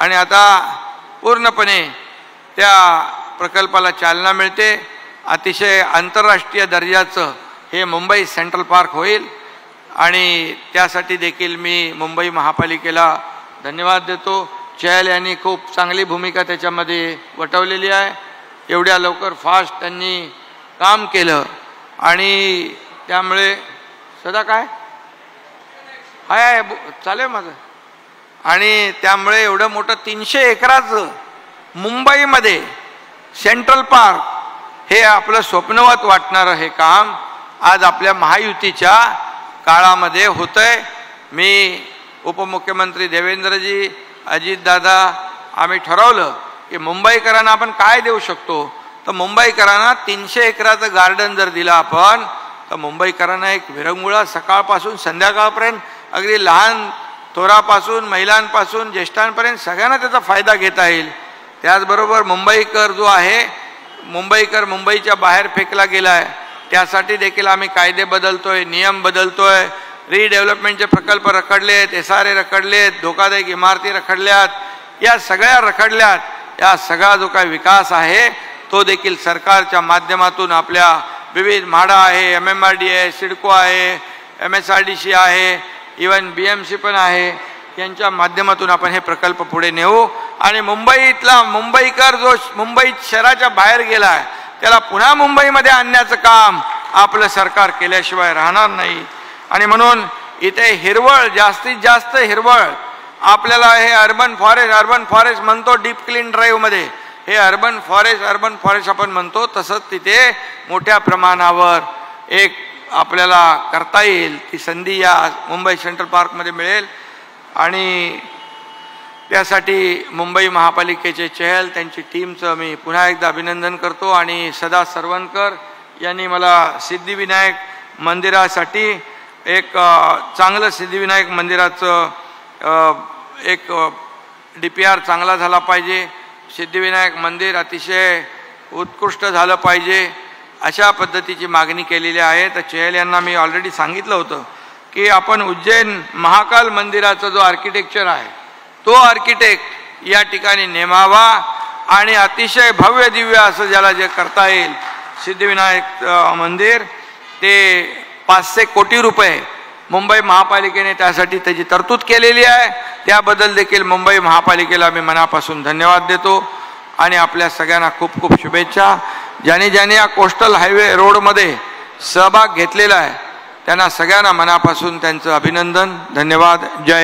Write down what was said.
आणि आता पूर्णपणे त्या प्रकल्पाला चालना मिळते। अतिशय आंतरराष्ट्रीय दर्जाचं हे मुंबई सेंट्रल पार्क होईल आणि त्यासाठी देखील मी मुंबई महापालिकेला धन्यवाद देतो। चहल यांनी खूप चांगली भूमिका त्याच्यामध्ये वटवलेली आहे। एवढ्या लवकर फास्ट त्यांनी काम केलं आणि त्यामुळे सदा काय हाय चालेल माझं आणि त्यामुळे एवढं मोठं 300 एकराचं मुंबईमध्ये सेंट्रल पार्क हे आपलं स्वप्नवत वाटणारं हे काम आज आपल्या महायुतीच्या काळामध्ये होतंय। मी उपमुख्यमंत्री देवेंद्रजी अजितदादा आम्ही ठरवलं की मुंबईकरांना आपण काय देऊ शकतो, तर मुंबईकरांना 300 एकराचं गार्डन जर दिलं आपण तर मुंबईकरांना एक विरंगुळा सकाळपासून संध्याकाळपर्यंत अगदी लहान थोरापासून महिलांपासून ज्येष्ठांपर्यंत सगळ्यांना त्याचा फायदा घेता येईल। त्याचबरोबर मुंबईकर जो आहे मुंबईकर मुंबईच्या बाहेर फेकला गेला आहे त्यासाठी देखील आम्ही कायदे बदलतोय, नियम बदलतोय। रिडेव्हलपमेंटचे प्रकल्प रखडलेत, SRA रखडलेत, धोकादायक इमारती रखडल्यात, या सगळ्या रखडल्यात। या सगळा जो काही विकास आहे तो देखील सरकारच्या माध्यमातून आपल्या विविध म्हाडा आहे, MMRD आहे, सिडको आहे, MSRDC आहे, इवन BMC पण आहे, यांच्या माध्यमातून आपण हे प्रकल्प पुढे नेऊ आणि मुंबईतला मुंबईकर जो मुंबई शहराच्या बाहेर गेला आहे त्याला पुन्हा मुंबईमध्ये आणण्याचं काम आपलं सरकार केल्याशिवाय राहणार नाही। आणि म्हणून इथे हिरवळ जास्तीत जास्त हिरवळ आपल्याला हे अर्बन फॉरेस्ट म्हणतो डीप क्लीन ड्राईव्हमध्ये हे अर्बन फॉरेस्ट आपण म्हणतो तसंच तिथे मोठ्या प्रमाणावर एक आपल्याला करता येईल ती संधी या मुंबई सेंट्रल पार्कमध्ये मिळेल। आणि त्यासाठी मुंबई महापालिकेचे चहल त्यांची टीमचं मी पुन्हा एकदा अभिनंदन करतो आणि सदा सरवणकर यांनी मला सिद्धिविनायक मंदिरासाठी एक चांगलं सिद्धिविनायक मंदिराचं एक DPR चांगला झाला पाहिजे, सिद्धिविनायक मंदिर अतिशय उत्कृष्ट झालं पाहिजे अशा पद्धतीची मागणी केलेली आहे। तर चहल यांना मी ऑलरेडी सांगितलं होतं की आपण उज्जैन महाकाल मंदिराचा जो आर्किटेक्चर आहे तो आर्किटेक्ट या ठिकाणी नेमावा आणि अतिशय भव्य दिव्य असं ज्याला जे करता येईल सिद्धिविनायक मंदिर ते 500 कोटी रुपये मुंबई महापालिकेने त्यासाठी त्याची तरतूद केलेली आहे। त्याबद्दल देखील मुंबई महापालिकेला मी मनापासून धन्यवाद देतो आणि आपल्या सगळ्यांना खूप खूप शुभेच्छा। ज्यांनी या कोस्टल हायवे रोडमध्ये सहभाग घेतलेला आहे त्यांना सगळ्यांना मनापासून त्यांचं अभिनंदन, धन्यवाद, जय